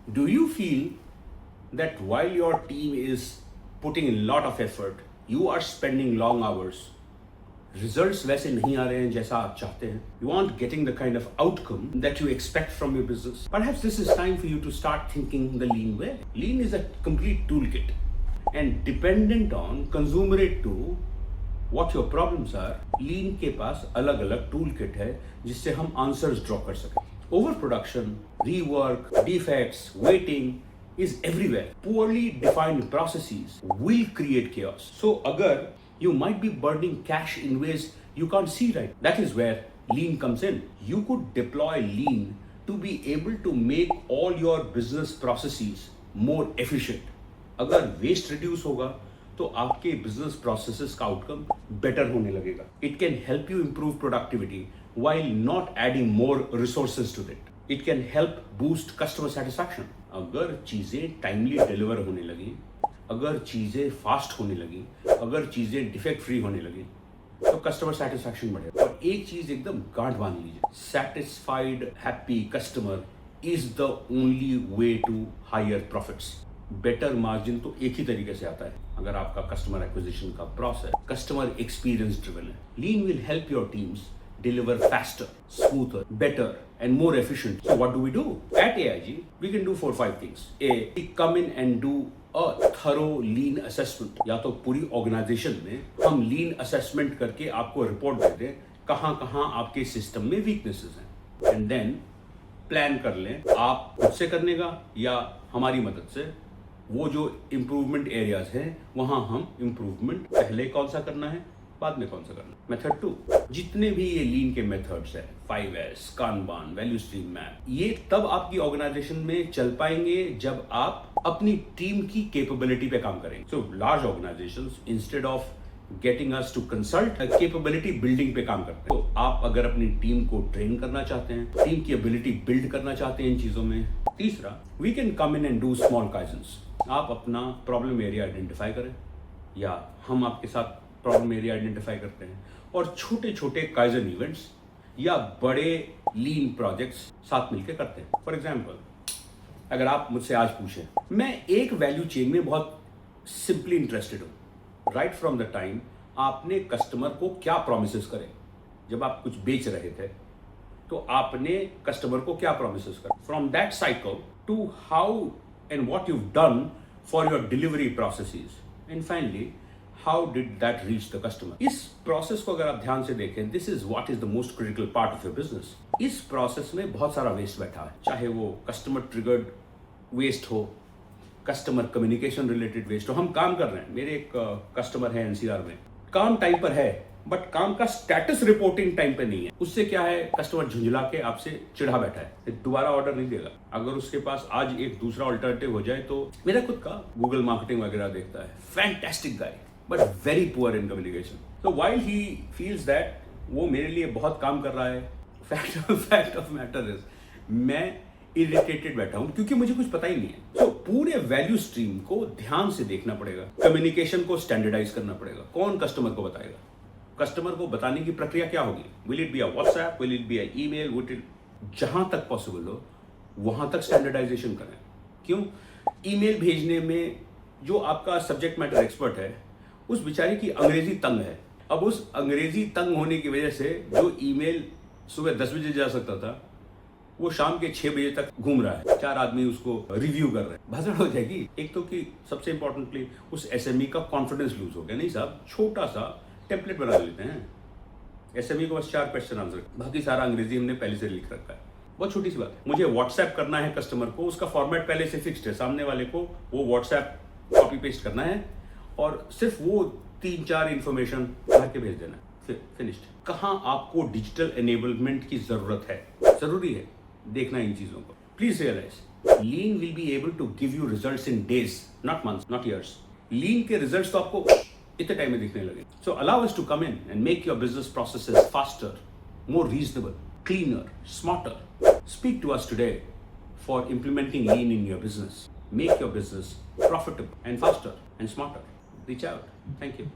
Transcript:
Do you feel that while your team is putting in a lot of effort, you are spending long hours, results वैसे नहीं आ रहे हैं जैसा आप चाहते हैं? You aren't getting the kind of outcome that you expect from your business. Perhaps this is time for you to start thinking the lean way. Lean is a complete toolkit and dependent on consumerate to what your problems are. Lean के पास अलग-अलग toolkit है जिससे हम answers draw कर सकें. Overproduction, rework, defects, waiting is everywhere. Poorly defined processes will create chaos. So agar you might be burning cash in ways you can't see right, that is where lean comes in. You could deploy lean to be able to make all your business processes more efficient. अगर waste reduce होगा तो आपके business processes का outcome better होने लगेगा. It can help you improve productivity while not adding more resources to it. It can help boost customer satisfaction. अगर चीजें timely deliver होने लगी, अगर चीजें फास्ट होने लगी, अगर चीजें डिफेक्ट फ्री होने लगी, तो कस्टमर सेटिस्फैक्शन बढ़ेगा. और एक चीज एकदम गांठ बांध लीजिए, satisfied happy customer is the only way to higher profits. Better margin तो एक ही तरीके से आता है अगर आपका कस्टमर एक्विजिशन का प्रोसेस कस्टमर एक्सपीरियंस ड्रिवन है. Lean will help your teams deliver faster, smoother, better and more efficient. So what do we do? At AIG, we can do 4-5 things. We come in and do a thorough lean assessment. या तो पूरी organisation में हम लीन assessment करके आपको report दे दें कहाँ कहाँ आपके सिस्टम में वीकनेसेस हैं, एंड देन प्लान कर लें आप खुद से करने का या हमारी मदद से. वो जो इम्प्रूवमेंट एरियाज हैं वहाँ हम इम्प्रूवमेंट पहले कौन सा करना है, बाद में कौन सा करना. मेथड 2, जितने भी ये लीन के मेथड्स हैं 5S, Kanban, value stream map, ये तब आपकी ऑर्गेनाइजेशन में चल पाएंगे जब आप अपनी टीम की कैपेबिलिटी पे काम करेंगे. So large organisations instead of getting us to consult capability building पे काम करते हैं. तो आप अगर अपनी टीम को ट्रेन करना चाहते हैं, टीम की एबिलिटी बिल्ड करना चाहते हैं इन चीजों में. तीसरा, we can come in and do small kaizens. आप अपना प्रॉब्लम एरिया आइडेंटिफाई करें या हम आपके साथ प्रॉब्लम एरिया आइडेंटिफाई करते हैं और छोटे छोटे काइजन इवेंट्स या बड़े लीन प्रोजेक्ट्स साथ मिलकर करते हैं. फॉर एग्जांपल, अगर आप मुझसे आज पूछें, मैं एक वैल्यू चेन में बहुत सिंपली इंटरेस्टेड हूं. राइट फ्रॉम द टाइम आपने कस्टमर को क्या प्रोमिसेस करे, जब आप कुछ बेच रहे थे तो आपने कस्टमर को क्या प्रोमिसेस करे, from that cycle to how and what you done for your delivery processes, and finally how did that reach the customer. इस प्रोसेस को अगर आप ध्यान से देखें, this is what is the most critical part of your business. इस process में बहुत सारा वेस्ट बैठा है, चाहे वो कस्टमर ट्रिगर्ड वेस्ट हो, कस्टमर कम्युनिकेशन रिलेटेड वेस्ट हो. हम काम कर रहे हैं, मेरे एक कस्टमर है एनसीआर में, काम टाइम पर है बट काम का स्टेटस रिपोर्टिंग टाइम पे नहीं है. उससे क्या है, कस्टमर झुंझला के आपसे चिढ़ा बैठा है, दोबारा ऑर्डर नहीं देगा. अगर उसके पास आज एक दूसरा ऑल्टरनेटिव हो जाए तो, मेरा खुद का गूगल मार्केटिंग वगैरह देखता है, fantastic guy but very poor in communication. So while he feels that वो मेरे लिए बहुत काम कर रहा है, fact of matter is मैं irritated बैठा हूँ क्योंकि मुझे कुछ पता ही नहीं है. So पूरे वैल्यू स्ट्रीम को ध्यान से देखना पड़ेगा, कम्युनिकेशन को स्टैंडर्डाइज करना पड़ेगा. कौन कस्टमर को बताएगा, कस्टमर को बताने की प्रक्रिया क्या होगी, will it be a WhatsApp, will it be a email, will it, जहां तक पॉसिबल हो वहां तक स्टैंडर्डाइजेशन करें. क्यों, ईमेल भेजने में जो आपका सब्जेक्ट मैटर एक्सपर्ट है उस बेचारे की अंग्रेजी तंग है. अब उस अंग्रेजी तंग होने की वजह से जो ईमेल सुबह 10 बजे जा सकता था वो शाम के 6 बजे तक घूम रहा है, 4 आदमी उसको रिव्यू कर रहे हैं. भसड़ हो जाएगी. एक तो कि सबसे इंपॉर्टेंटली उस एसएमई का कॉन्फिडेंस लूज हो गया. नहीं साहब, छोटा सा टेम्पलेट बना लेते हैं, एसएमई को बस 4 क्वेश्चन आंसर, बाकी सारा अंग्रेजी हमने पहले से लिख रखा है. बहुत छोटी सी बात है. मुझे व्हाट्सएप करना है कस्टमर को, उसका फॉर्मेट पहले से फिक्स्ड है, सामने वाले को वो व्हाट्सएप कॉपी पेस्ट करना है और सिर्फ वो 3-4 इंफॉर्मेशन भर के भेज देना, फिर फिनिश्ड. कहाँ आपको डिजिटल एनेबलमेंट की जरूरत है, जरूरी है देखना इन चीजों को. Please realise, lean will be able to give you results in days, not months, not years. Lean के रिजल्ट्स तो आपको इतने टाइम में दिखने लगे. So allow us to come in and make your business processes faster, more reasonable, cleaner, smarter. Speak to us today for implementing lean in your business. Make your business profitable and faster and smarter. Reach out. Thank you.